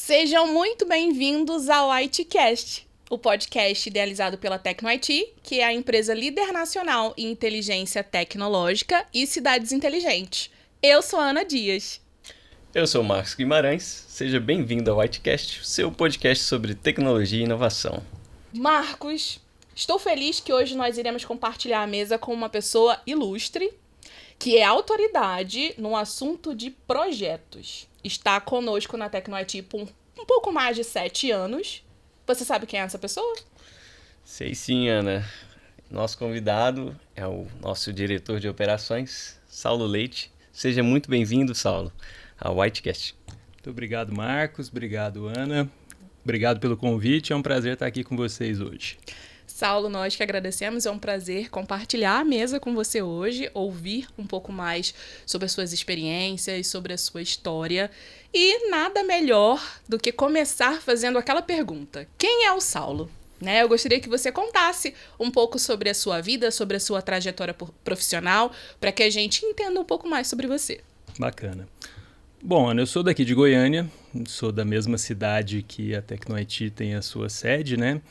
Sejam muito bem-vindos ao ITcast, o podcast idealizado pela TecnoIT, que é a empresa líder nacional em inteligência tecnológica e cidades inteligentes. Eu sou a Ana Dias. Eu sou o Marcos Guimarães, seja bem-vindo ao ITcast, seu podcast sobre tecnologia e inovação. Marcos, estou feliz que hoje nós iremos compartilhar a mesa com uma pessoa ilustre, que é autoridade no assunto de projetos. Está conosco na TecnoIT por um pouco mais de 7 anos. Você sabe quem é essa pessoa? Sei sim, Ana. Nosso convidado é o nosso diretor de operações, Saulo Leite. Seja muito bem-vindo, Saulo, ao ITcast. Muito obrigado, Marcos. Obrigado, Ana. Obrigado pelo convite. É um prazer estar aqui com vocês hoje. Saulo, nós que agradecemos, é um prazer compartilhar a mesa com você hoje, ouvir um pouco mais sobre as suas experiências, sobre a sua história. E nada melhor do que começar fazendo aquela pergunta: quem é o Saulo? Eu gostaria que você contasse um pouco sobre a sua vida, sobre a sua trajetória profissional, para que a gente entenda um pouco mais sobre você. Bacana. Bom, Ana, eu sou daqui de Goiânia, sou da mesma cidade que a TecnoIT tem a sua sede, né?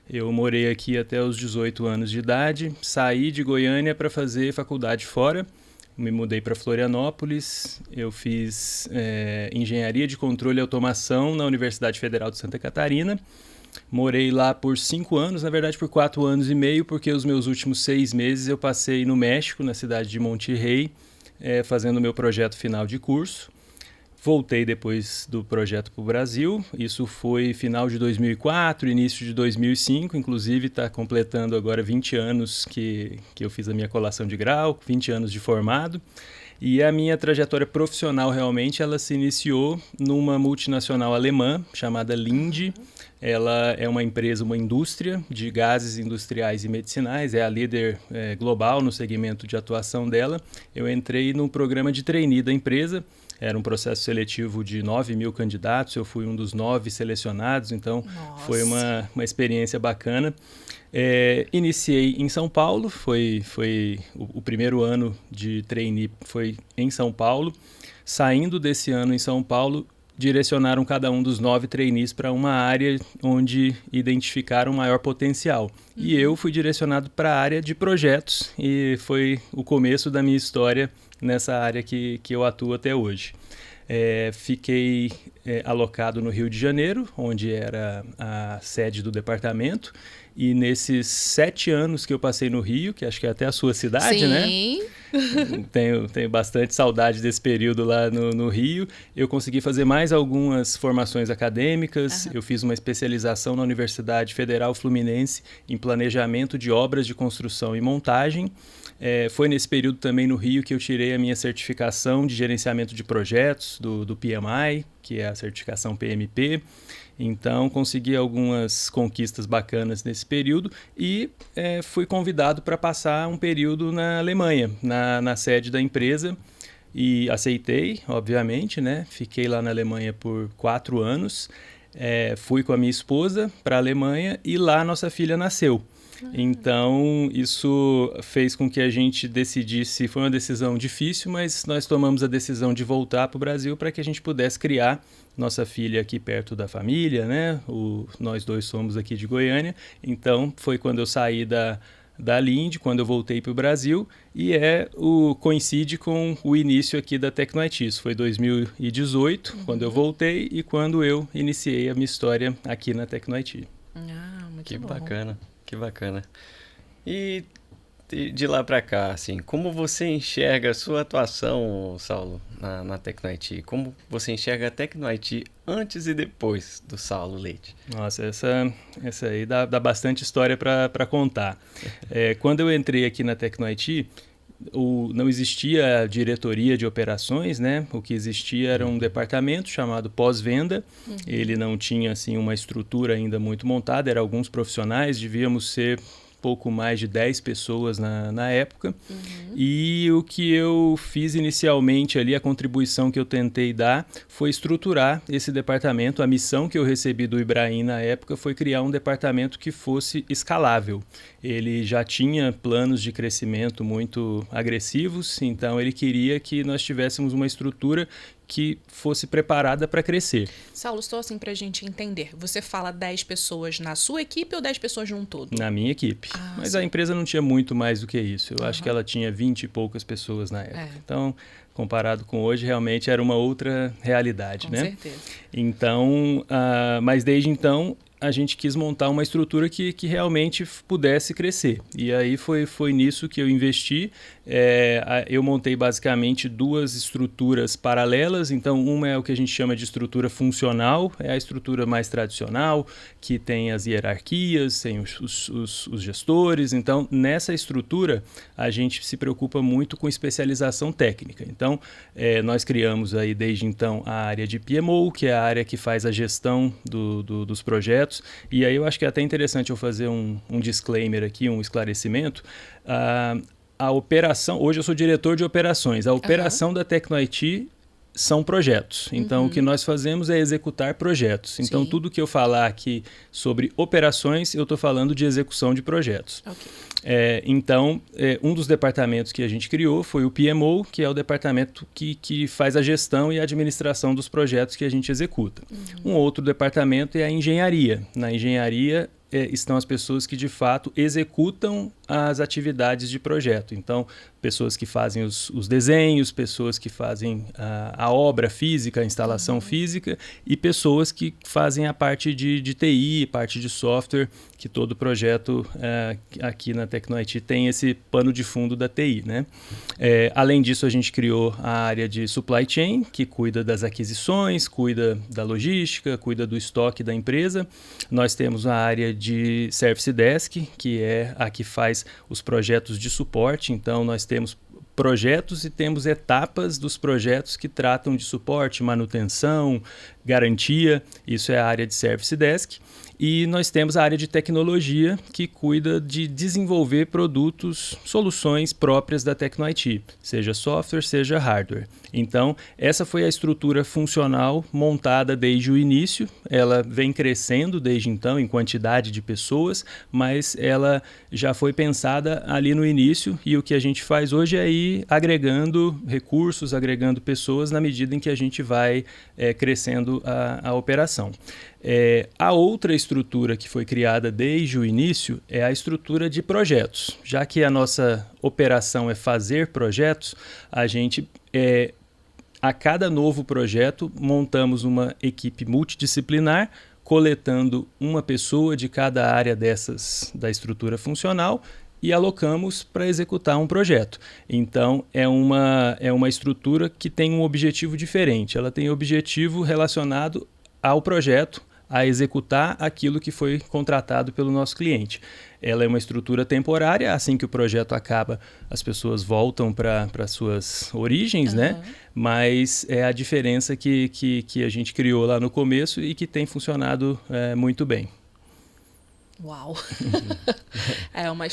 Eu morei aqui até os 18 anos de idade, saí de Goiânia para fazer faculdade fora, me mudei para Florianópolis, eu fiz engenharia de controle e automação na Universidade Federal de Santa Catarina. Morei lá por 5 anos, na verdade por 4 anos e meio, porque os meus últimos 6 meses eu passei no México, na cidade de Monterrey, fazendo o meu projeto final de curso. Voltei depois do projeto para o Brasil, isso foi final de 2004, início de 2005, inclusive está completando agora 20 anos que eu fiz a minha colação de grau, 20 anos de formado. E a minha trajetória profissional realmente ela se iniciou numa multinacional alemã chamada Linde. Ela é uma empresa, uma indústria de gases industriais e medicinais, é a líder global no segmento de atuação dela. Eu entrei no programa de trainee da empresa. Era um processo seletivo de 9 mil candidatos, eu fui um dos 9 selecionados, então foi uma experiência bacana. Iniciei em São Paulo, foi o primeiro ano de trainee foi em São Paulo. Saindo desse ano em São Paulo, direcionaram cada um dos 9 trainees para uma área onde identificaram maior potencial. E eu fui direcionado para a área de projetos e foi o começo da minha história nessa área que eu atuo até hoje. Fiquei alocado no Rio de Janeiro, onde era a sede do departamento, e nesses 7 anos que eu passei no Rio, que acho que é até a sua cidade, Sim. Né? Tenho bastante saudade desse período lá no Rio. Eu consegui fazer mais algumas formações acadêmicas. Eu fiz uma especialização na Universidade Federal Fluminense em planejamento de obras de construção e montagem. Foi nesse período também no Rio que eu tirei a minha certificação de gerenciamento de projetos do PMI, que é a certificação PMP. Então, consegui algumas conquistas bacanas nesse período e fui convidado para passar um período na Alemanha, na sede da empresa. E aceitei, obviamente, né? Fiquei lá na Alemanha por 4 anos. Fui com a minha esposa para a Alemanha e lá nossa filha nasceu. Então, isso fez com que a gente decidisse, foi uma decisão difícil, mas nós tomamos a decisão de voltar para o Brasil para que a gente pudesse criar nossa filha aqui perto da família, né? Nós dois somos aqui de Goiânia, então foi quando eu saí da Linde, quando eu voltei para o Brasil, e coincide com o início aqui da TecnoIT. Isso foi 2018, quando eu voltei e quando eu iniciei a minha história aqui na TecnoIT. Muito bom. Bacana. Que bacana. E de lá para cá, assim, como você enxerga a sua atuação, Saulo, na TecnoIT? Como você enxerga a TecnoIT antes e depois do Saulo Leite? Nossa, essa aí dá bastante história para contar. Quando eu entrei aqui na TecnoIT, não existia diretoria de operações, né? O que existia era um departamento chamado pós-venda. Ele não tinha assim uma estrutura ainda muito montada, eram alguns profissionais, devíamos ser pouco mais de 10 pessoas na época. E o que eu fiz inicialmente ali, a contribuição que eu tentei dar, foi estruturar esse departamento. A missão que eu recebi do Ibrahim na época foi criar um departamento que fosse escalável. Ele já tinha planos de crescimento muito agressivos, então ele queria que nós tivéssemos uma estrutura que fosse preparada para crescer. Saulo, estou assim para a gente entender. Você fala 10 pessoas na sua equipe ou 10 pessoas num todo? Na minha equipe. Mas sim, a empresa não tinha muito mais do que isso. Eu acho que ela tinha 20 e poucas pessoas na época. Então, comparado com hoje, realmente era uma outra realidade, né? Com certeza. Então, mas desde então, a gente quis montar uma estrutura que realmente pudesse crescer. E aí foi nisso que eu investi. Eu montei basicamente 2 estruturas paralelas. Então, uma é o que a gente chama de estrutura funcional, é a estrutura mais tradicional, que tem as hierarquias, tem os gestores. Então, nessa estrutura, a gente se preocupa muito com especialização técnica. Então, nós criamos aí desde então a área de PMO, que é a área que faz a gestão dos projetos. E aí eu acho que é até interessante eu fazer um disclaimer aqui, um esclarecimento. A operação, hoje eu sou diretor de operações, a operação da TecnoIT são projetos. Então, o que nós fazemos é executar projetos. Então, tudo que eu falar aqui sobre operações, eu estou falando de execução de projetos. Então, um dos departamentos que a gente criou foi o PMO, que é o departamento que faz a gestão e a administração dos projetos que a gente executa. Um outro departamento é a engenharia. Na engenharia, estão as pessoas que, de fato, executam as atividades de projeto. Então, pessoas que fazem os desenhos, pessoas que fazem a obra física, a instalação física, e pessoas que fazem a parte de TI, parte de software, que todo projeto aqui na TecnoIT tem esse pano de fundo da TI, né? Além disso, a gente criou a área de supply chain, que cuida das aquisições, cuida da logística, cuida do estoque da empresa. Nós temos a área de Service Desk, que é a que faz os projetos de suporte. Então, nós temos projetos e temos etapas dos projetos que tratam de suporte, manutenção, garantia. Isso é a área de Service Desk. E nós temos a área de tecnologia, que cuida de desenvolver produtos, soluções próprias da TecnoIT, seja software, seja hardware. Então, essa foi a estrutura funcional montada desde o início. Ela vem crescendo desde então em quantidade de pessoas, mas ela já foi pensada ali no início, e o que a gente faz hoje é ir agregando recursos, agregando pessoas na medida em que a gente vai crescendo a operação. A outra estrutura que foi criada desde o início é a estrutura de projetos. Já que a nossa operação é fazer projetos, a gente, a cada novo projeto, montamos uma equipe multidisciplinar, coletando uma pessoa de cada área da estrutura funcional e alocamos para executar um projeto. Então, é uma estrutura que tem um objetivo diferente. Ela tem objetivo relacionado ao projeto, a executar aquilo que foi contratado pelo nosso cliente. Ela é uma estrutura temporária, assim que o projeto acaba, as pessoas voltam para suas origens, né? Mas é a diferença que a gente criou lá no começo e que tem funcionado muito bem. Uau! É uma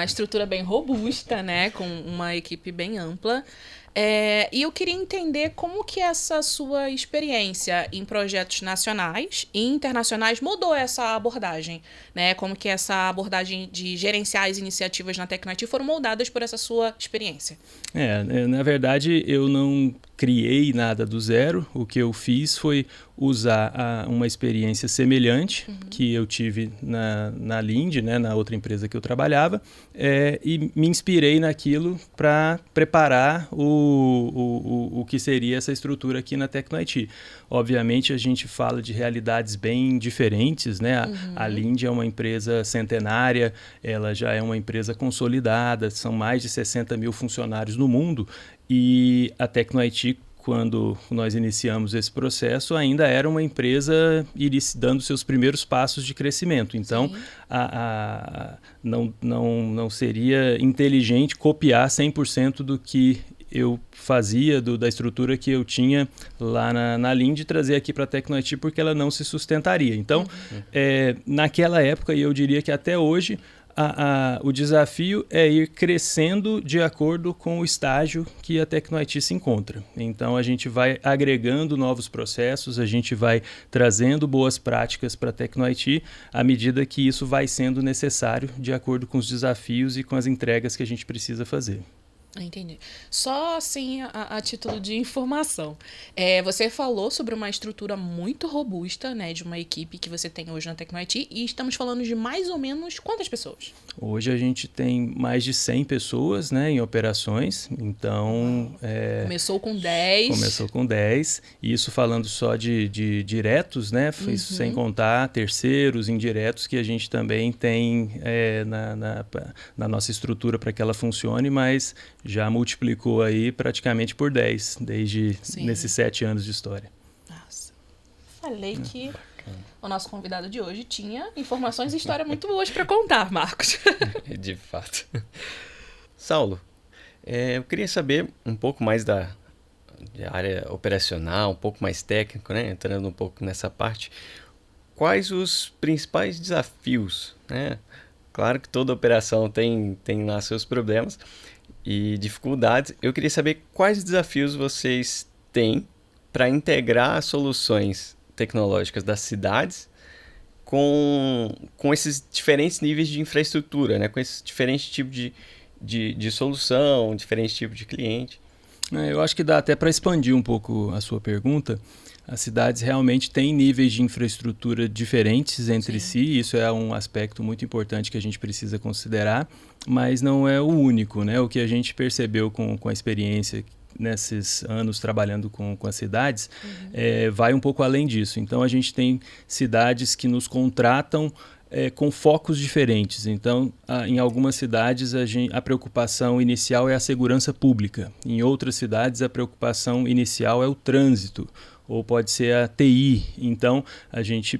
estrutura bem robusta, né? Com uma equipe bem ampla. E eu queria entender como que essa sua experiência em projetos nacionais e internacionais mudou essa abordagem, né? Como que essa abordagem de gerenciar as iniciativas na TecnoIT foram moldadas por essa sua experiência? Na verdade, eu não criei nada do zero. O que eu fiz foi usar uma experiência semelhante que eu tive na Linde, né, na outra empresa que eu trabalhava, e me inspirei naquilo para preparar o que seria essa estrutura aqui na TecnoIT. Obviamente, a gente fala de realidades bem diferentes, né? A Linde é uma empresa centenária, ela já é uma empresa consolidada, são mais de 60 mil funcionários no mundo, e a TecnoIT, quando nós iniciamos esse processo, ainda era uma empresa dando seus primeiros passos de crescimento. Então, não seria inteligente copiar 100% do que eu fazia, da estrutura que eu tinha lá na Linde, e trazer aqui para a TecnoIT, porque ela não se sustentaria. Então, naquela época, e eu diria que até hoje, o desafio é ir crescendo de acordo com o estágio que a TecnoIT se encontra. Então, a gente vai agregando novos processos, a gente vai trazendo boas práticas para a TecnoIT à medida que isso vai sendo necessário de acordo com os desafios e com as entregas que a gente precisa fazer. Entendi. Só assim, a título de informação. Você falou sobre uma estrutura muito robusta, né, de uma equipe que você tem hoje na Tecno-IT, e estamos falando de mais ou menos quantas pessoas? Hoje a gente tem mais de 100 pessoas, né, em operações, então... Começou com 10. Começou com 10, e isso falando só de diretos, né, isso sem contar terceiros, indiretos, que a gente também tem na nossa estrutura para que ela funcione, mas já multiplicou aí praticamente por 10, desde nesses 7 anos de história. Nossa, falei que o nosso convidado de hoje tinha informações e história muito boas para contar, Marcos. De fato. Saulo, eu queria saber um pouco mais da área operacional, um pouco mais técnico, né? Entrando um pouco nessa parte. Quais os principais desafios, né? Claro que toda operação tem lá seus problemas e dificuldades. Eu queria saber quais desafios vocês têm para integrar as soluções tecnológicas das cidades com esses diferentes níveis de infraestrutura, né? Com esses diferentes tipos de solução, diferentes tipos de cliente. Eu acho que dá até para expandir um pouco a sua pergunta. As cidades realmente têm níveis de infraestrutura diferentes entre si, e isso é um aspecto muito importante que a gente precisa considerar, mas não é o único, né? O que a gente percebeu com a experiência nesses anos trabalhando com as cidades, vai um pouco além disso. Então, a gente tem cidades que nos contratam com focos diferentes. Então, em algumas cidades, a preocupação inicial é a segurança pública. Em outras cidades, a preocupação inicial é o trânsito, ou pode ser a TI. Então, a gente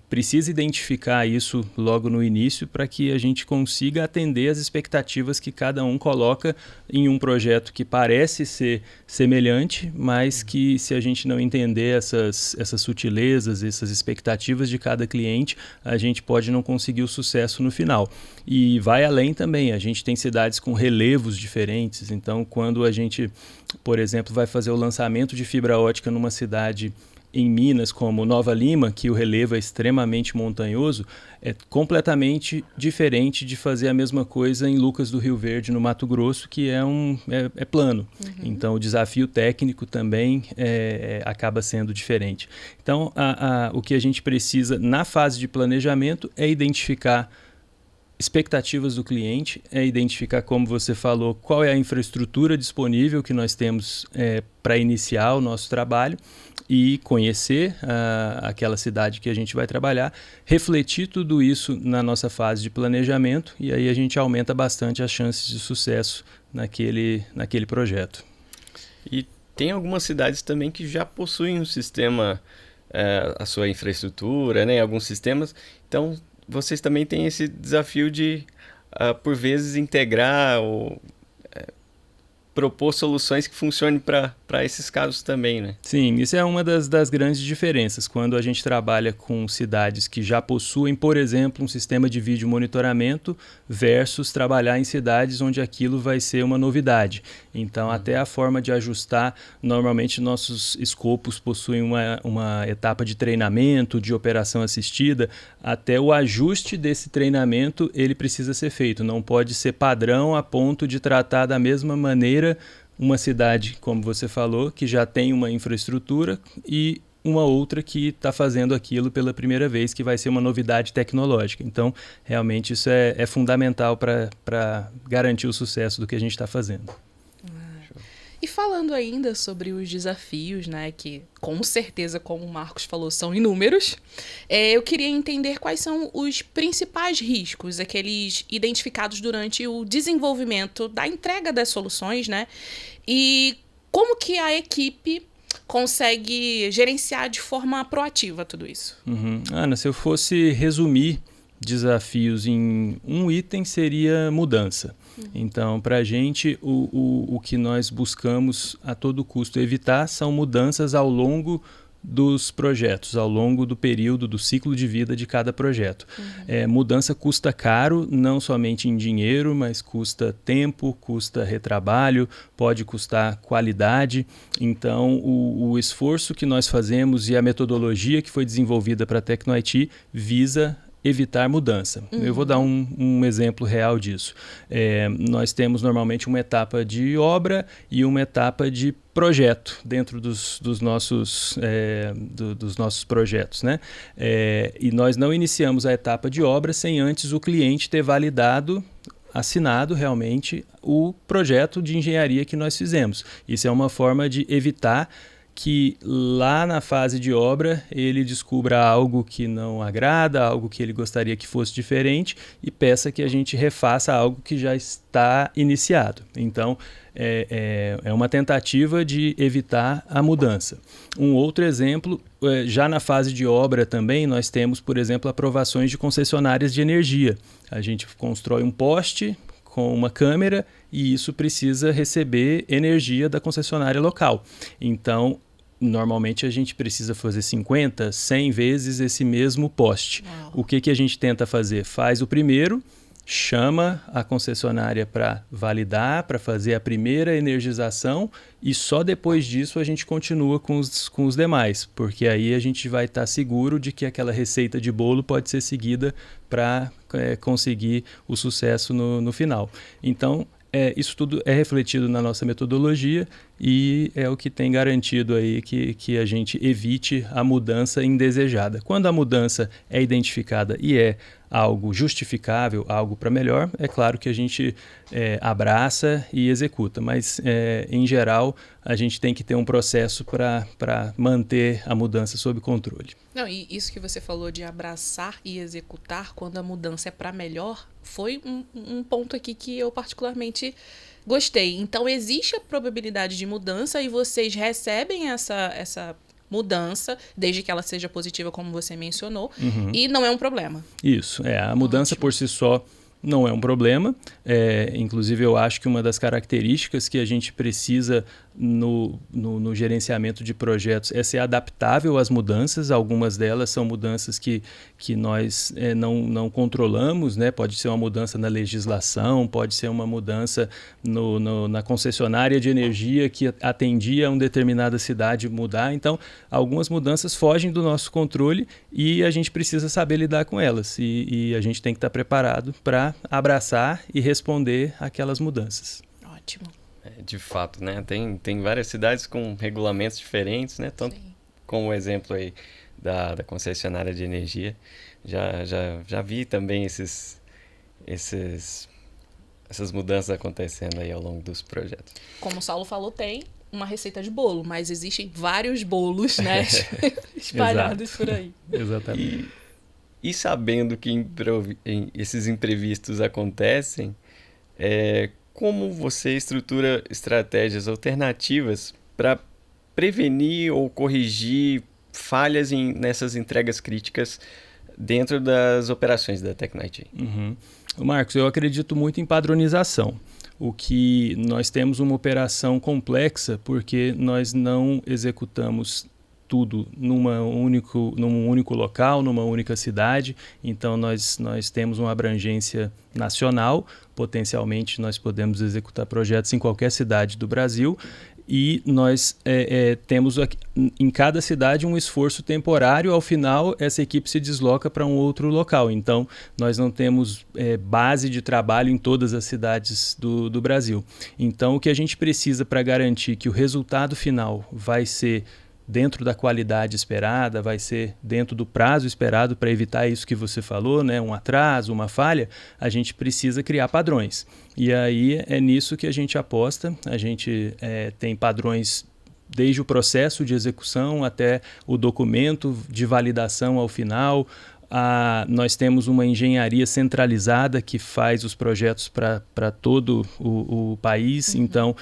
precisa identificar isso logo no início para que a gente consiga atender as expectativas que cada um coloca em um projeto que parece ser semelhante, mas que, se a gente não entender essas sutilezas, essas expectativas de cada cliente, a gente pode não conseguir o sucesso no final. E vai além também, a gente tem cidades com relevos diferentes, então quando a gente, por exemplo, vai fazer o lançamento de fibra ótica numa cidade em Minas, como Nova Lima, que o relevo é extremamente montanhoso, é completamente diferente de fazer a mesma coisa em Lucas do Rio Verde, no Mato Grosso, que é plano. Então, o desafio técnico também acaba sendo diferente. Então, o que a gente precisa na fase de planejamento é identificar expectativas do cliente, é identificar, como você falou, qual é a infraestrutura disponível que nós temos para iniciar o nosso trabalho e conhecer aquela cidade que a gente vai trabalhar, refletir tudo isso na nossa fase de planejamento e aí a gente aumenta bastante as chances de sucesso naquele projeto. E tem algumas cidades também que já possuem um sistema, a sua infraestrutura, né, alguns sistemas, então vocês também têm esse desafio de, por vezes, integrar ou propor soluções que funcionem para esses casos também, né? Sim, isso é uma das grandes diferenças. Quando a gente trabalha com cidades que já possuem, por exemplo, um sistema de vídeo monitoramento versus trabalhar em cidades onde aquilo vai ser uma novidade. Então, até a forma de ajustar, normalmente nossos escopos possuem uma etapa de treinamento, de operação assistida, até o ajuste desse treinamento ele precisa ser feito. Não pode ser padrão a ponto de tratar da mesma maneira uma cidade, como você falou, que já tem uma infraestrutura e uma outra que está fazendo aquilo pela primeira vez, que vai ser uma novidade tecnológica. Então, realmente, isso é fundamental para garantir o sucesso do que a gente está fazendo. E falando ainda sobre os desafios, né, que com certeza, como o Marcos falou, são inúmeros, eu queria entender quais são os principais riscos, aqueles identificados durante o desenvolvimento da entrega das soluções, né, e como que a equipe consegue gerenciar de forma proativa tudo isso. Ana, se eu fosse resumir desafios em um item, seria mudança. Então, para a gente, o que nós buscamos a todo custo evitar são mudanças ao longo dos projetos, ao longo do período, do ciclo de vida de cada projeto. Mudança custa caro, não somente em dinheiro, mas custa tempo, custa retrabalho, pode custar qualidade. Então, o esforço que nós fazemos e a metodologia que foi desenvolvida para a Tecno-IT visa evitar mudança. Eu vou dar um exemplo real disso. Nós temos normalmente uma etapa de obra e uma etapa de projeto dentro dos nossos projetos, né? E nós não iniciamos a etapa de obra sem antes o cliente ter assinado realmente o projeto de engenharia que nós fizemos. Isso é uma forma de evitar que lá na fase de obra ele descubra algo que não agrada, algo que ele gostaria que fosse diferente e peça que a gente refaça algo que já está iniciado. Então, é uma tentativa de evitar a mudança. Um outro exemplo, já na fase de obra também, nós temos, por exemplo, aprovações de concessionárias de energia. A gente constrói um poste com uma câmera e isso precisa receber energia da concessionária local. Então, normalmente a gente precisa fazer 50, 100 vezes esse mesmo poste. Uau. O que a gente tenta fazer? Faz o primeiro, chama a concessionária para validar, para fazer a primeira energização e só depois disso a gente continua com os demais, porque aí a gente vai estar seguro de que aquela receita de bolo pode ser seguida para conseguir o sucesso no final. Então, isso tudo é refletido na nossa metodologia e é o que tem garantido aí que a gente evite a mudança indesejada. Quando a mudança é identificada e é algo justificável, algo para melhor, é claro que a gente abraça e executa, mas em geral a gente tem que ter um processo para manter a mudança sob controle. Não, e isso que você falou de abraçar e executar quando a mudança é para melhor, foi um ponto aqui que eu particularmente gostei. Então, existe a probabilidade de mudança e vocês recebem essa mudança, desde que ela seja positiva, como você mencionou, e não é um problema. Isso, a mudança por si só não é um problema. Inclusive, eu acho que uma das características que a gente precisa no gerenciamento de projetos é ser adaptável às mudanças. Algumas delas são mudanças que nós não controlamos, né? Pode ser uma mudança na legislação, pode ser uma mudança na concessionária de energia que atendia a uma determinada cidade mudar. Então, algumas mudanças fogem do nosso controle e a gente precisa saber lidar com elas. E a gente tem que estar preparado para abraçar e responder aquelas mudanças. Ótimo. De fato, né? Tem várias cidades com regulamentos diferentes, né? Tanto como o exemplo aí da concessionária de energia. Já vi também essas mudanças acontecendo aí ao longo dos projetos. Como o Saulo falou, tem uma receita de bolo, mas existem vários bolos, né? Espalhados por aí. Exatamente. E sabendo que esses imprevistos acontecem, como você estrutura estratégias alternativas para prevenir ou corrigir falhas nessas entregas críticas dentro das operações da Tecnit? Marcos, eu acredito muito em padronização. O que nós temos uma operação complexa porque nós não executamos tudo num único local, numa única cidade. Então, nós temos uma abrangência nacional. Potencialmente, nós podemos executar projetos em qualquer cidade do Brasil. E nós temos em cada cidade um esforço temporário. Ao final, essa equipe se desloca para um outro local. Então, nós não temos base de trabalho em todas as cidades do Brasil. Então, o que a gente precisa para garantir que o resultado final vai ser dentro da qualidade esperada, vai ser dentro do prazo esperado para evitar isso que você falou, né? Um atraso, uma falha, a gente precisa criar padrões. E aí é nisso que a gente aposta. A gente tem padrões desde o processo de execução até o documento de validação ao final. Nós temos uma engenharia centralizada que faz os projetos para todo o país. Então,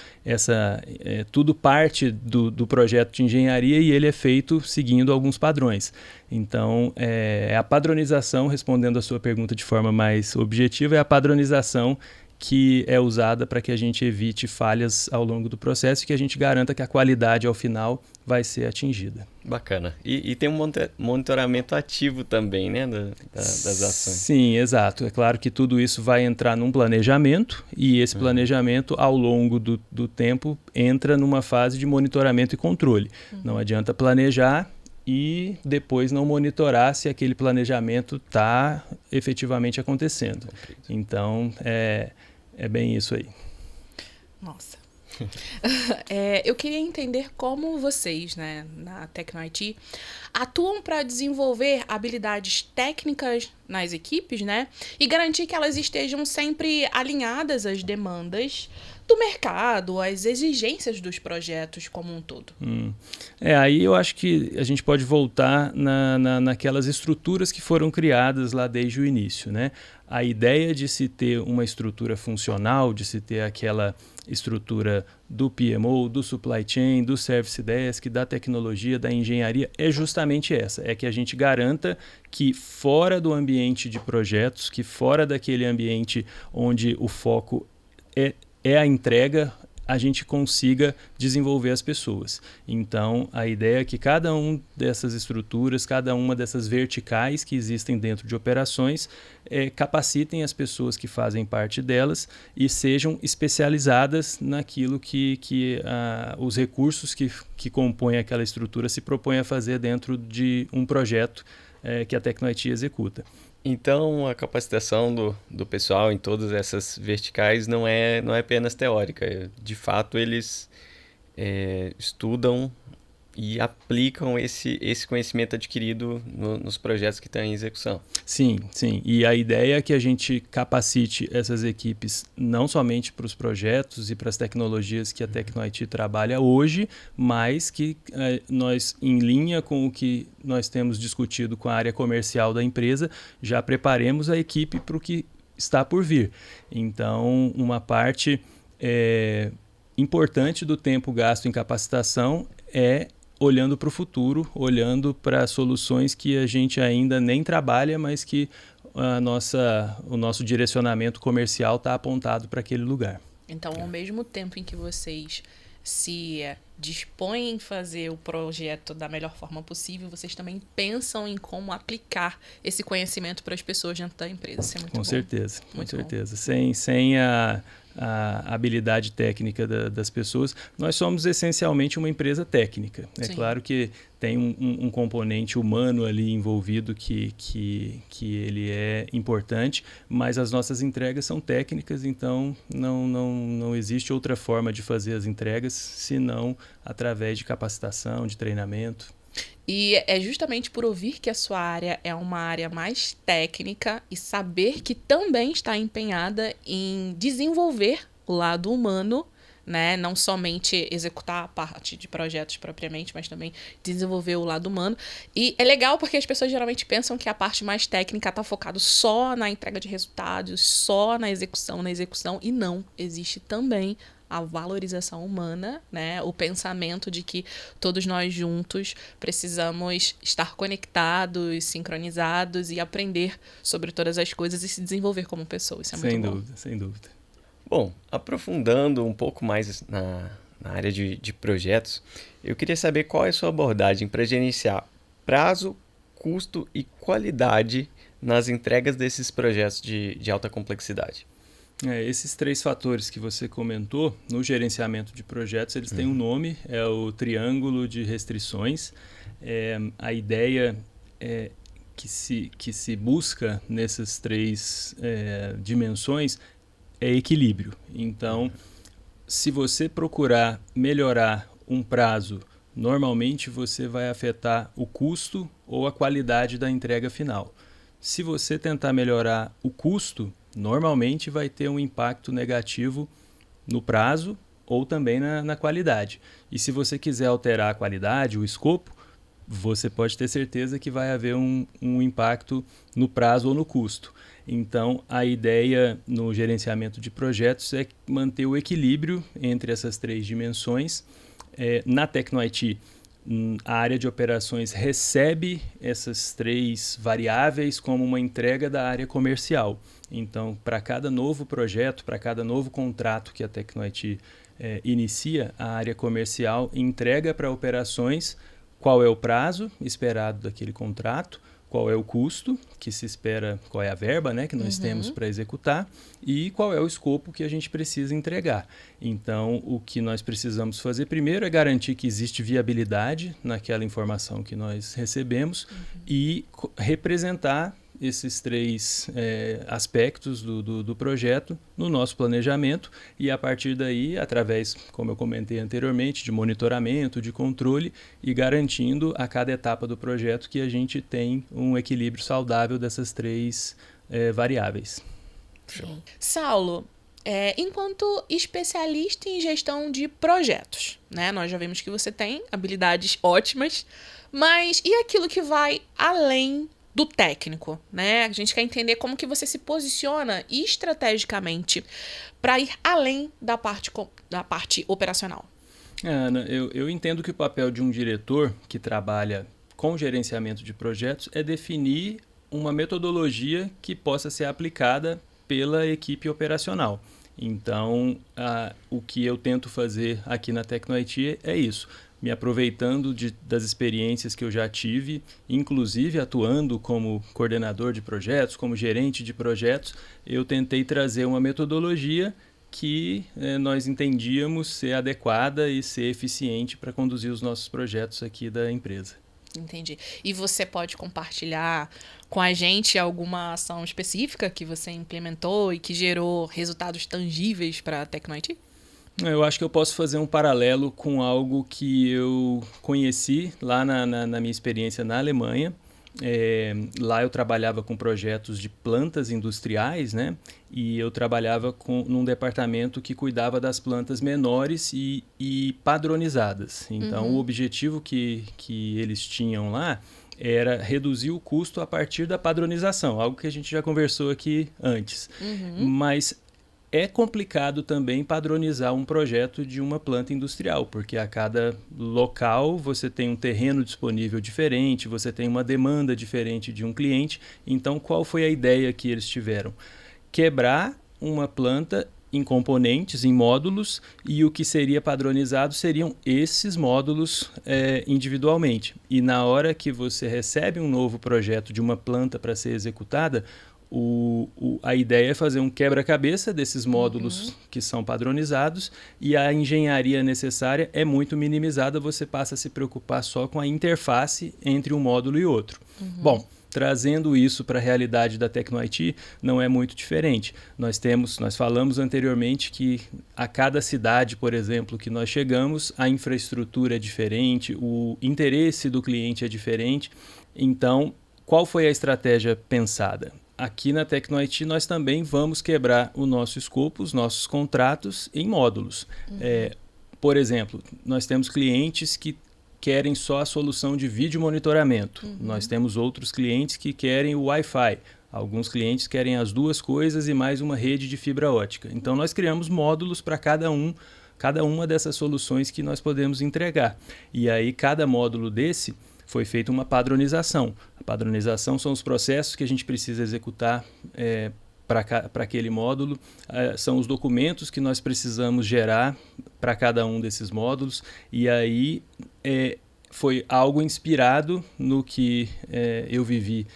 tudo parte do projeto de engenharia e ele é feito seguindo alguns padrões. Então, a padronização, respondendo a sua pergunta de forma mais objetiva, é a padronização que é usada para que a gente evite falhas ao longo do processo e que a gente garanta que a qualidade ao final vai ser atingida. Bacana. E tem um monitoramento ativo também, né, das ações. Sim, exato. É claro que tudo isso vai entrar num planejamento e esse planejamento, ao longo do tempo, entra numa fase de monitoramento e controle. Não adianta planejar e depois não monitorar se aquele planejamento está efetivamente acontecendo. Então, é bem isso aí. Nossa. Eu queria entender como vocês, né, na TecnoIT, atuam para desenvolver habilidades técnicas nas equipes, né, e garantir que elas estejam sempre alinhadas às demandas do mercado, às exigências dos projetos como um todo. Aí eu acho que a gente pode voltar naquelas estruturas que foram criadas lá desde o início, né? A ideia de se ter uma estrutura funcional, de se ter aquela estrutura do PMO, do Supply Chain, do Service Desk, da tecnologia, da engenharia, é justamente essa. É que a gente garanta que fora do ambiente de projetos, que fora daquele ambiente onde o foco é a entrega, a gente consiga desenvolver as pessoas. Então, a ideia é que cada uma dessas estruturas, cada uma dessas verticais que existem dentro de operações, capacitem as pessoas que fazem parte delas e sejam especializadas naquilo que os recursos que compõem aquela estrutura se propõem a fazer dentro de um projeto que a TecnoIT executa. Então, a capacitação do pessoal em todas essas verticais não é apenas teórica. De fato, eles estudam e aplicam esse conhecimento adquirido nos projetos que estão em execução. Sim, sim. E a ideia é que a gente capacite essas equipes não somente para os projetos e para as tecnologias que a TecnoIT trabalha hoje, mas que nós, em linha com o que nós temos discutido com a área comercial da empresa, já preparemos a equipe para o que está por vir. Então, uma parte importante do tempo gasto em capacitação é olhando para o futuro, olhando para soluções que a gente ainda nem trabalha, mas que o nosso direcionamento comercial está apontado para aquele lugar. Então, ao mesmo tempo em que vocês se dispõem em fazer o projeto da melhor forma possível, vocês também pensam em como aplicar esse conhecimento para as pessoas dentro da empresa. Isso é muito bom. Com certeza, com Muito certeza. Sem a habilidade técnica das pessoas, nós somos essencialmente uma empresa técnica. É Sim. claro que tem um componente humano ali envolvido que ele é importante, mas as nossas entregas são técnicas, então não existe outra forma de fazer as entregas senão através de capacitação, de treinamento. E é justamente por ouvir que a sua área é uma área mais técnica e saber que também está empenhada em desenvolver o lado humano, né? Não somente executar a parte de projetos propriamente, mas também desenvolver o lado humano. E é legal porque as pessoas geralmente pensam que a parte mais técnica está focada só na entrega de resultados, só na execução, e não, existe também a valorização humana, né? O pensamento de que todos nós juntos precisamos estar conectados, sincronizados e aprender sobre todas as coisas e se desenvolver como pessoa. Isso é muito bom. Sem dúvida. Bom, aprofundando um pouco mais na área de projetos, eu queria saber qual é a sua abordagem para gerenciar prazo, custo e qualidade nas entregas desses projetos de alta complexidade. Esses 3 fatores que você comentou no gerenciamento de projetos, eles têm um nome, é o triângulo de restrições. A ideia que se busca nessas 3 dimensões é equilíbrio. Então, se você procurar melhorar um prazo, normalmente você vai afetar o custo ou a qualidade da entrega final. Se você tentar melhorar o custo, normalmente vai ter um impacto negativo no prazo ou também na qualidade. E se você quiser alterar a qualidade, o escopo, você pode ter certeza que vai haver um impacto no prazo ou no custo. Então, a ideia no gerenciamento de projetos é manter o equilíbrio entre essas 3 dimensões. Na TecnoIT, a área de operações recebe essas 3 variáveis como uma entrega da área comercial. Então, para cada novo projeto, para cada novo contrato que a TecnoIT inicia, a área comercial entrega para operações qual é o prazo esperado daquele contrato, qual é o custo que se espera, qual é a verba, né, que nós temos para executar e qual é o escopo que a gente precisa entregar. Então, o que nós precisamos fazer primeiro é garantir que existe viabilidade naquela informação que nós recebemos e representar esses três aspectos do projeto no nosso planejamento e, a partir daí, através, como eu comentei anteriormente, de monitoramento, de controle e garantindo a cada etapa do projeto que a gente tem um equilíbrio saudável dessas três variáveis. Sim. Saulo, enquanto especialista em gestão de projetos, né, nós já vimos que você tem habilidades ótimas, mas e aquilo que vai além do técnico, né? A gente quer entender como que você se posiciona estrategicamente para ir além da parte operacional. Ana, eu entendo que o papel de um diretor que trabalha com gerenciamento de projetos é definir uma metodologia que possa ser aplicada pela equipe operacional. Então, o que eu tento fazer aqui na TecnoIT é isso. Me aproveitando das experiências que eu já tive, inclusive atuando como coordenador de projetos, como gerente de projetos, eu tentei trazer uma metodologia que nós entendíamos ser adequada e ser eficiente para conduzir os nossos projetos aqui da empresa. Entendi. E você pode compartilhar com a gente alguma ação específica que você implementou e que gerou resultados tangíveis para a TecnoIT? Eu acho que eu posso fazer um paralelo com algo que eu conheci lá na minha experiência na Alemanha. Lá eu trabalhava com projetos de plantas industriais, né? E eu trabalhava num departamento que cuidava das plantas menores e padronizadas. Então, o objetivo que eles tinham lá era reduzir o custo a partir da padronização, algo que a gente já conversou aqui antes. Mas é complicado também padronizar um projeto de uma planta industrial, porque a cada local você tem um terreno disponível diferente, você tem uma demanda diferente de um cliente. Então, qual foi a ideia que eles tiveram? Quebrar uma planta em componentes, em módulos, e o que seria padronizado seriam esses módulos individualmente. E na hora que você recebe um novo projeto de uma planta para ser executada, a ideia é fazer um quebra-cabeça desses módulos que são padronizados e a engenharia necessária é muito minimizada, você passa a se preocupar só com a interface entre um módulo e outro. Bom, trazendo isso para a realidade da TecnoIT, não é muito diferente. Nós falamos anteriormente que a cada cidade, por exemplo, que nós chegamos, a infraestrutura é diferente, o interesse do cliente é diferente. Então, qual foi a estratégia pensada? Aqui na TecnoIT nós também vamos quebrar o nosso escopo, os nossos contratos em módulos. Por exemplo, nós temos clientes que querem só a solução de vídeo monitoramento. Nós temos outros clientes que querem o Wi-Fi. Alguns clientes querem as duas coisas e mais uma rede de fibra ótica. Então nós criamos módulos para cada uma dessas soluções que nós podemos entregar. E aí cada módulo desse foi feita uma padronização. A padronização são os processos que a gente precisa executar para aquele módulo, são os documentos que nós precisamos gerar para cada um desses módulos, e aí foi algo inspirado no que eu vivi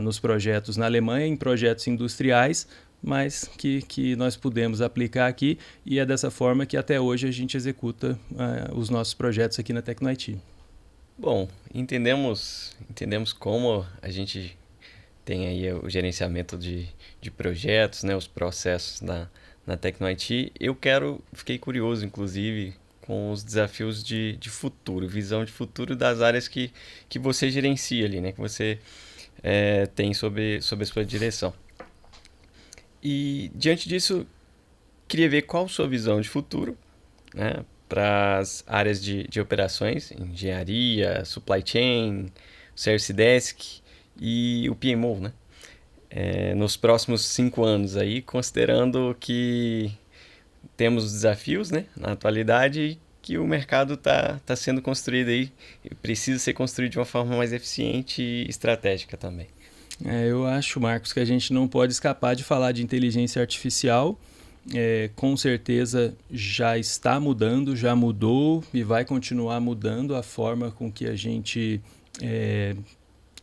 nos projetos na Alemanha, em projetos industriais, mas que nós pudemos aplicar aqui, e é dessa forma que até hoje a gente executa os nossos projetos aqui na TecnoIT. Bom, entendemos como a gente tem aí o gerenciamento de projetos, né, os processos na TecnoIT. Fiquei curioso, inclusive, com os desafios de futuro, visão de futuro das áreas que você gerencia ali, né, que você tem sob a sua direção. E, diante disso, queria ver qual a sua visão de futuro, né, para as áreas de operações, engenharia, supply chain, service desk e o PMO, né? Nos próximos 5 anos aí, considerando que temos desafios, né, na atualidade, e que o mercado tá sendo construído aí, precisa ser construído de uma forma mais eficiente e estratégica também. Eu acho, Marcos, que a gente não pode escapar de falar de inteligência artificial. Com certeza já está mudando, já mudou e vai continuar mudando a forma com que a gente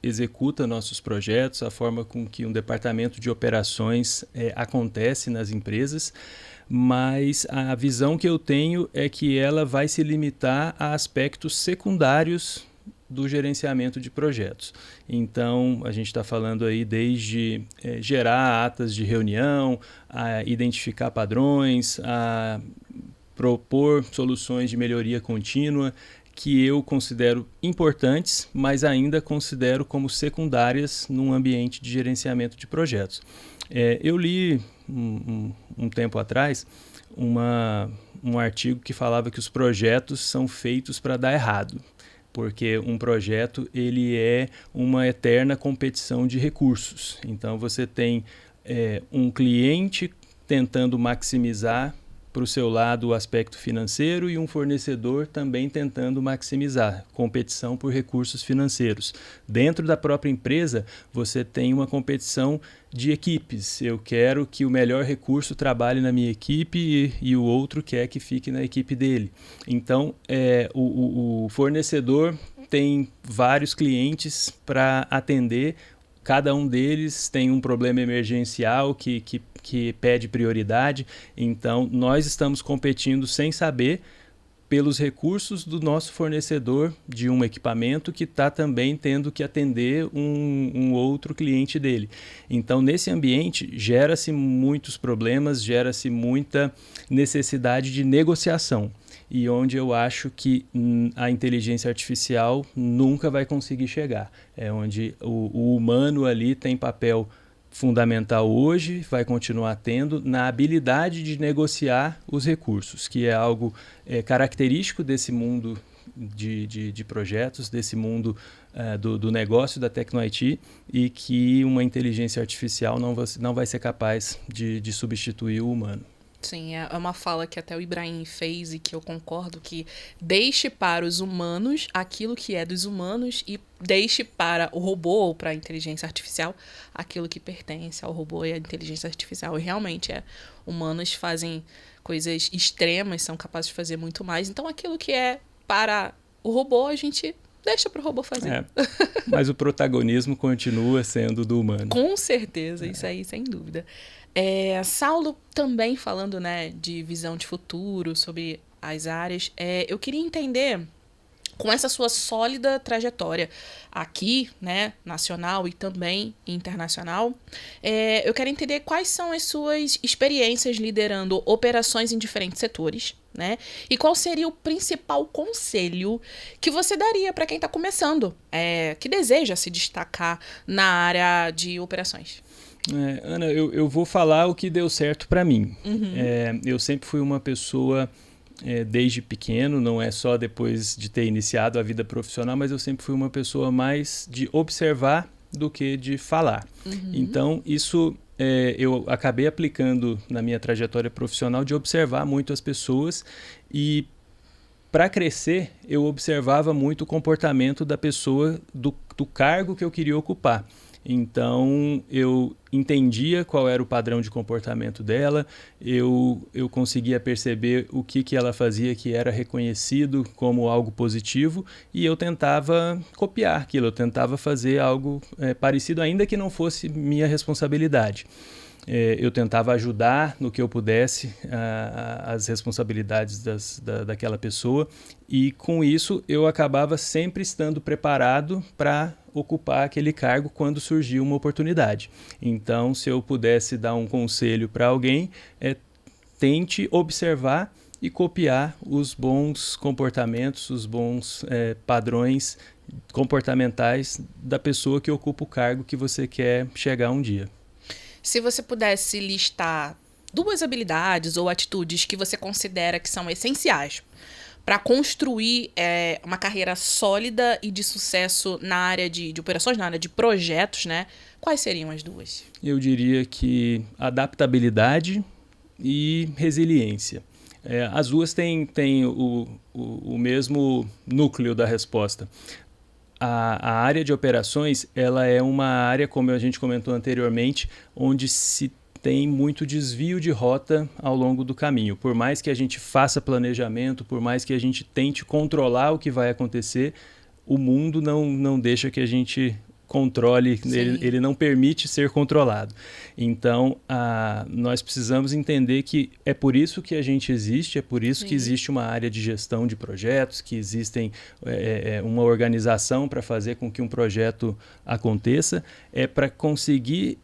executa nossos projetos, a forma com que um departamento de operações acontece nas empresas, mas a visão que eu tenho é que ela vai se limitar a aspectos secundários do gerenciamento de projetos. Então, a gente está falando aí desde gerar atas de reunião, a identificar padrões, a propor soluções de melhoria contínua, que eu considero importantes, mas ainda considero como secundárias num ambiente de gerenciamento de projetos. Eu li um tempo atrás um artigo que falava que os projetos são feitos para dar errado, porque um projeto ele é uma eterna competição de recursos. Então você tem um cliente tentando maximizar para o seu lado o aspecto financeiro e um fornecedor também tentando maximizar, competição por recursos financeiros. Dentro da própria empresa, você tem uma competição de equipes. Eu quero que o melhor recurso trabalhe na minha equipe e o outro quer que fique na equipe dele. Então, o fornecedor tem vários clientes para atender. Cada um deles tem um problema emergencial que pede prioridade. Então, nós estamos competindo sem saber pelos recursos do nosso fornecedor de um equipamento que está também tendo que atender um outro cliente dele. Então, nesse ambiente, gera-se muitos problemas, gera-se muita necessidade de negociação. E onde eu acho que a inteligência artificial nunca vai conseguir chegar. É onde o humano ali tem papel fundamental hoje, vai continuar tendo, na habilidade de negociar os recursos, que é algo característico desse mundo de projetos, desse mundo do negócio da Tecno-IT, e que uma inteligência artificial não vai ser capaz de substituir o humano. Sim, é uma fala que até o Ibrahim fez e que eu concordo, que deixe para os humanos aquilo que é dos humanos e deixe para o robô ou para a inteligência artificial aquilo que pertence ao robô e à inteligência artificial. E realmente, humanos fazem coisas extremas, são capazes de fazer muito mais. Então, aquilo que é para o robô, a gente deixa para o robô fazer. Mas o protagonismo continua sendo do humano. Com certeza, isso aí, sem dúvida. Saulo, também falando, né, de visão de futuro, sobre as áreas, eu queria entender, com essa sua sólida trajetória aqui, né, nacional e também internacional, eu quero entender quais são as suas experiências liderando operações em diferentes setores, né? E qual seria o principal conselho que você daria para quem está começando, que deseja se destacar na área de operações? Ana, eu vou falar o que deu certo para mim. Uhum. Eu sempre fui uma pessoa, desde pequeno, não é só depois de ter iniciado a vida profissional, mas eu sempre fui uma pessoa mais de observar do que de falar. Uhum. Então, isso eu acabei aplicando na minha trajetória profissional, de observar muito as pessoas, e para crescer eu observava muito o comportamento da pessoa, do cargo que eu queria ocupar. Então, eu entendia qual era o padrão de comportamento dela, eu conseguia perceber o que ela fazia que era reconhecido como algo positivo, e eu tentava copiar aquilo, eu tentava fazer algo parecido, ainda que não fosse minha responsabilidade. Eu tentava ajudar no que eu pudesse as responsabilidades daquela pessoa, e com isso eu acabava sempre estando preparado para ocupar aquele cargo quando surgia uma oportunidade. Então, se eu pudesse dar um conselho para alguém, tente observar e copiar os bons comportamentos, os bons padrões comportamentais da pessoa que ocupa o cargo que você quer chegar um dia. Se você pudesse listar 2 habilidades ou atitudes que você considera que são essenciais para construir uma carreira sólida e de sucesso na área de operações, na área de projetos, né? Quais seriam as 2? Eu diria que adaptabilidade e resiliência. As duas têm o mesmo núcleo da resposta. A área de operações, ela é uma área, como a gente comentou anteriormente, onde se tem muito desvio de rota ao longo do caminho. Por mais que a gente faça planejamento, por mais que a gente tente controlar o que vai acontecer, o mundo não deixa que a gente controle, ele não permite ser controlado. Então, nós precisamos entender que é por isso que a gente existe, é por isso que existe uma área de gestão de projetos, que existem uma organização para fazer com que um projeto aconteça, é para conseguir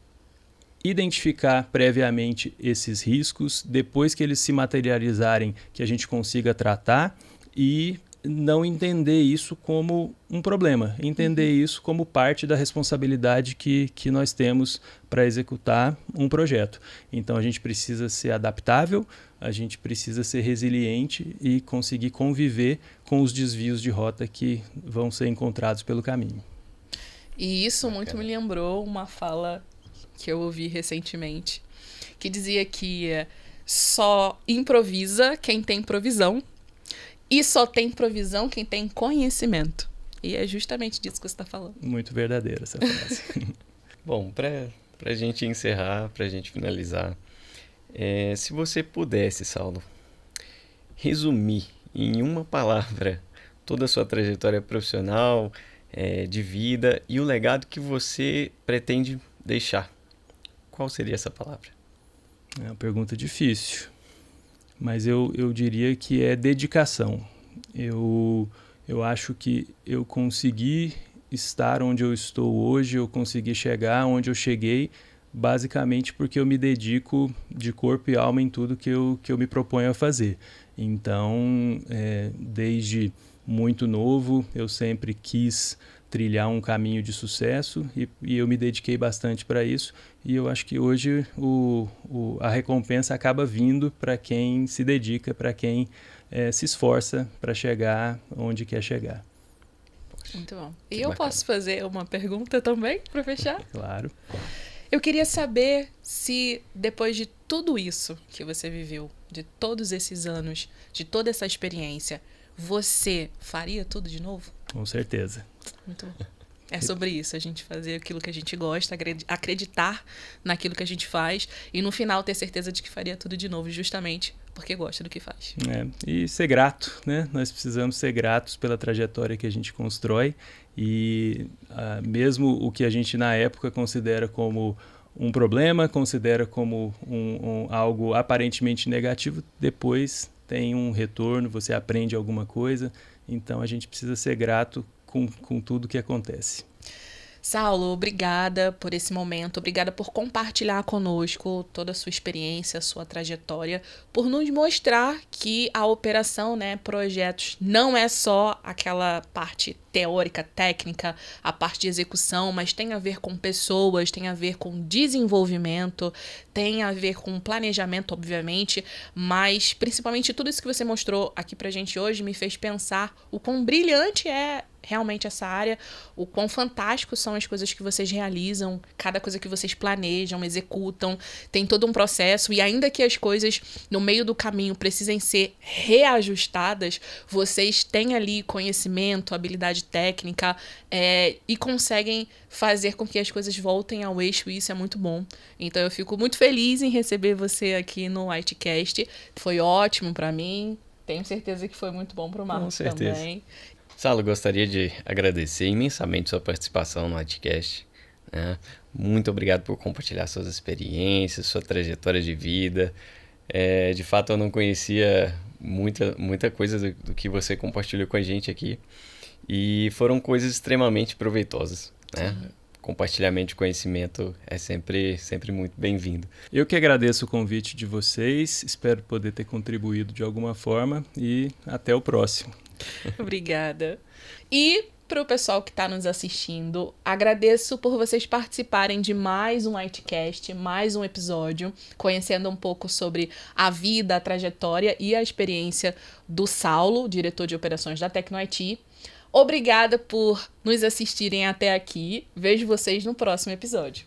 identificar previamente esses riscos, depois que eles se materializarem, que a gente consiga tratar e não entender isso como um problema, entender isso como parte da responsabilidade que nós temos para executar um projeto. Então a gente precisa ser adaptável, a gente precisa ser resiliente e conseguir conviver com os desvios de rota que vão ser encontrados pelo caminho. E isso muito me lembrou uma fala que eu ouvi recentemente, que dizia que só improvisa quem tem provisão e só tem provisão quem tem conhecimento. E é justamente disso que você está falando. Muito verdadeira essa frase. Bom, para a gente encerrar, para a gente finalizar, se você pudesse, Saulo, resumir em uma palavra toda a sua trajetória profissional, de vida e o legado que você pretende deixar, qual seria essa palavra? É uma pergunta difícil, mas eu diria que é dedicação. Eu acho que eu consegui estar onde eu estou hoje, eu consegui chegar onde eu cheguei, basicamente porque eu me dedico de corpo e alma em tudo que eu me proponho a fazer. Então, desde muito novo, eu sempre quis trilhar um caminho de sucesso e eu me dediquei bastante para isso, e eu acho que hoje a recompensa acaba vindo para quem se dedica, para quem se esforça para chegar onde quer chegar. Muito bom. E eu posso fazer uma pergunta também para fechar? Claro. Eu queria saber se depois de tudo isso que você viveu, de todos esses anos, de toda essa experiência, você faria tudo de novo? Com certeza. Muito bom. É sobre isso, a gente fazer aquilo que a gente gosta, acreditar naquilo que a gente faz e no final ter certeza de que faria tudo de novo, justamente porque gosta do que faz. E ser grato, né? Nós precisamos ser gratos pela trajetória que a gente constrói e mesmo o que a gente na época considera como um problema, considera como algo aparentemente negativo, depois tem um retorno, você aprende alguma coisa, então a gente precisa ser grato com tudo que acontece. Saulo, obrigada por esse momento, obrigada por compartilhar conosco toda a sua experiência, a sua trajetória, por nos mostrar que a operação, projetos, não é só aquela parte teórica, técnica, a parte de execução, mas tem a ver com pessoas, tem a ver com desenvolvimento, tem a ver com planejamento, obviamente, mas principalmente tudo isso que você mostrou aqui pra gente hoje me fez pensar o quão brilhante é realmente essa área, o quão fantásticos são as coisas que vocês realizam, cada coisa que vocês planejam, executam, tem todo um processo, e ainda que as coisas no meio do caminho precisem ser reajustadas, vocês têm ali conhecimento, habilidade técnica, e conseguem fazer com que as coisas voltem ao eixo, e isso é muito bom. Então eu fico muito feliz em receber você aqui no Whitecast, foi ótimo para mim, tenho certeza que foi muito bom para o Marcos também. Saulo, gostaria de agradecer imensamente sua participação no Whitecast. Muito obrigado por compartilhar suas experiências, sua trajetória de vida. De fato, eu não conhecia muita coisa do que você compartilhou com a gente aqui. E foram coisas extremamente proveitosas. Compartilhamento de conhecimento é sempre muito bem-vindo. Eu que agradeço o convite de vocês, espero poder ter contribuído de alguma forma e até o próximo. Obrigada. E para o pessoal que está nos assistindo, agradeço por vocês participarem de mais um Whitecast, mais um episódio, conhecendo um pouco sobre a vida, a trajetória e a experiência do Saulo, diretor de operações da TecnoIT. Obrigada por nos assistirem até aqui. Vejo vocês no próximo episódio.